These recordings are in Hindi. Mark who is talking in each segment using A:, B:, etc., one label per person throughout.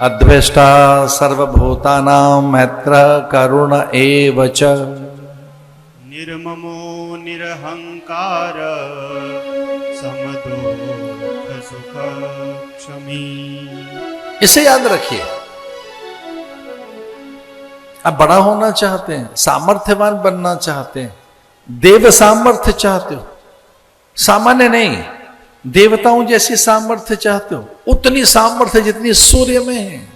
A: अद्वेष्टा सर्वभूतानां मैत्र करुण एव च।
B: निर्ममो निरहंकार समदुःख सुख क्षमी।
A: इसे याद रखिए। आप बड़ा होना चाहते हैं, सामर्थ्यवान बनना चाहते हैं, देव सामर्थ्य चाहते हो, सामान्य नहीं देवताओं जैसी सामर्थ्य चाहते हो, उतनी सामर्थ्य जितनी सूर्य में है,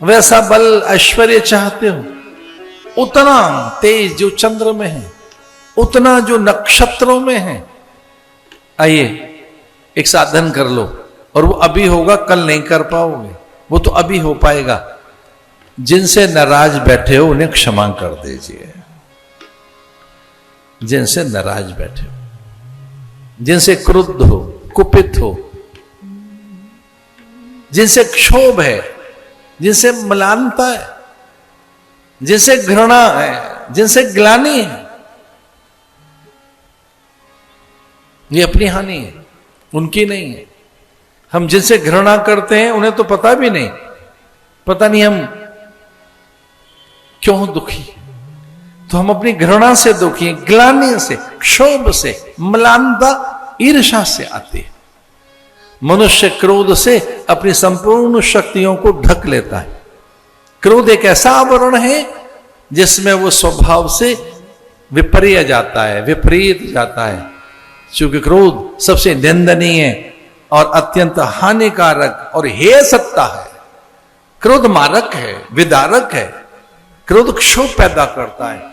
A: वैसा बल ऐश्वर्य चाहते हो, उतना तेज जो चंद्र में है, उतना जो नक्षत्रों में है, आइए एक साधन कर लो। और वो अभी होगा, कल नहीं कर पाओगे, वो तो अभी हो पाएगा। जिनसे नाराज बैठे हो उन्हें क्षमा कर दीजिए। जिनसे नाराज बैठे हो, जिनसे क्रुद्ध हो, कुपित हो, जिनसे क्षोभ है, जिनसे मलानता है, जिनसे घृणा है, जिनसे ग्लानि है, ये अपनी हानि है, उनकी नहीं है। हम जिनसे घृणा करते हैं उन्हें तो पता भी नहीं, पता नहीं हम क्यों दुखी, तो हम अपनी घृणा से दुखी हैं, ग्लानि से, क्षोभ से, मलानता, ईर्ष्या से आती है। मनुष्य क्रोध से अपनी संपूर्ण शक्तियों को ढक लेता है। क्रोध एक ऐसा आवरण है जिसमें वो स्वभाव से विपरीत जाता है, विपरीत जाता है। क्योंकि क्रोध सबसे निंदनीय और अत्यंत हानिकारक और हेय सत्ता है। क्रोध मारक है, विदारक है। क्रोध क्षोभ पैदा करता है।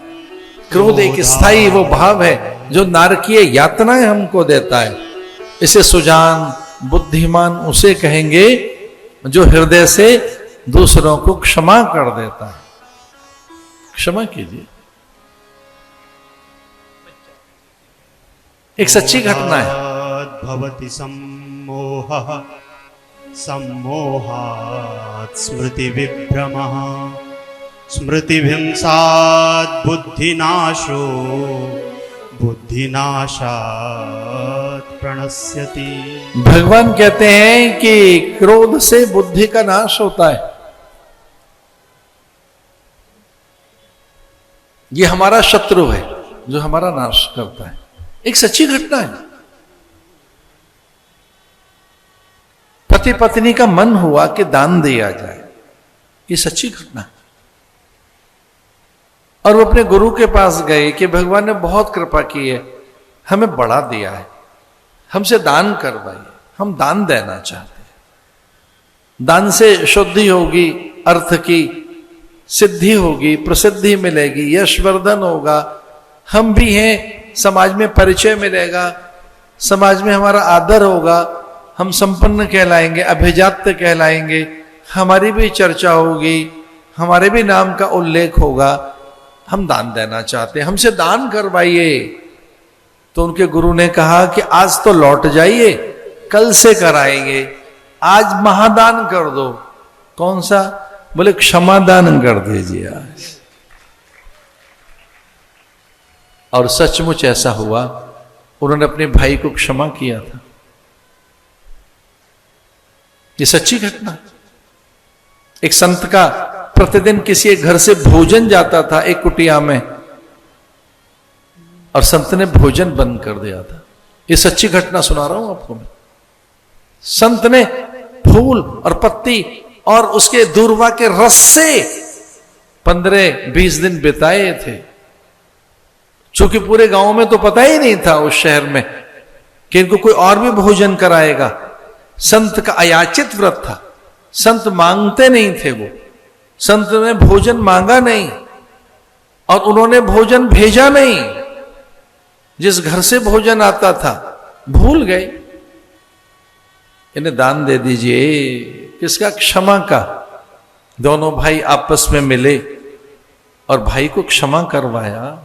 A: क्रोध एक स्थायी वो भाव है जो नारकीय यातनाएं हमको देता है। इसे सुजान बुद्धिमान उसे कहेंगे जो हृदय से दूसरों को क्षमा कर देता है। क्षमा कीजिए। एक सच्ची घटना है।
B: भवति सम्मोहः सम्मोहात् स्मृति विभ्रमः स्मृतिभ्रंशात् बुद्धिनाशो बुद्धिनाशात् प्रणश्यति।
A: भगवान कहते हैं कि क्रोध से बुद्धि का नाश होता है। ये हमारा शत्रु है जो हमारा नाश करता है। एक सच्ची घटना है। पति पत्नी का मन हुआ कि दान दिया जाए, ये सच्ची घटना है। और वो अपने गुरु के पास गए कि भगवान ने बहुत कृपा की है, हमें बढ़ा दिया है, हमसे दान करवाइए, हम दान देना चाहते हैं। दान से शुद्धि होगी, अर्थ की सिद्धि होगी, प्रसिद्धि मिलेगी, यशवर्धन होगा, हम भी हैं, समाज में परिचय मिलेगा, समाज में हमारा आदर होगा, हम संपन्न कहलाएंगे, अभिजात्य कहलाएंगे, हमारी भी चर्चा होगी, हमारे भी नाम का उल्लेख होगा। हम दान देना चाहते हैं, हमसे दान करवाइए। तो उनके गुरु ने कहा कि आज तो लौट जाइए, कल से कराएंगे, आज महादान कर दो। कौन सा? बोले क्षमादान कर दीजिए आज। और सचमुच ऐसा हुआ, उन्होंने अपने भाई को क्षमा किया था। ये सच्ची घटना। एक संत का प्रतिदिन किसी एक घर से भोजन जाता था, एक कुटिया में, और संत ने भोजन बंद कर दिया था। ये सच्ची घटना सुना रहा हूं आपको मैं। संत ने फूल और पत्ती और उसके दूर्वा के रस से 15-20 दिन बिताए थे। चूंकि पूरे गांव में तो पता ही नहीं था उस शहर में कि इनको कोई और भी भोजन कराएगा। संत का अयाचित व्रत था, संत मांगते नहीं थे। वो संत ने भोजन मांगा नहीं और उन्होंने भोजन भेजा नहीं। जिस घर से भोजन आता था भूल गए, इन्हें दान दे दीजिए। किसका? क्षमा का। दोनों भाई आपस में मिले और भाई को क्षमा करवाया।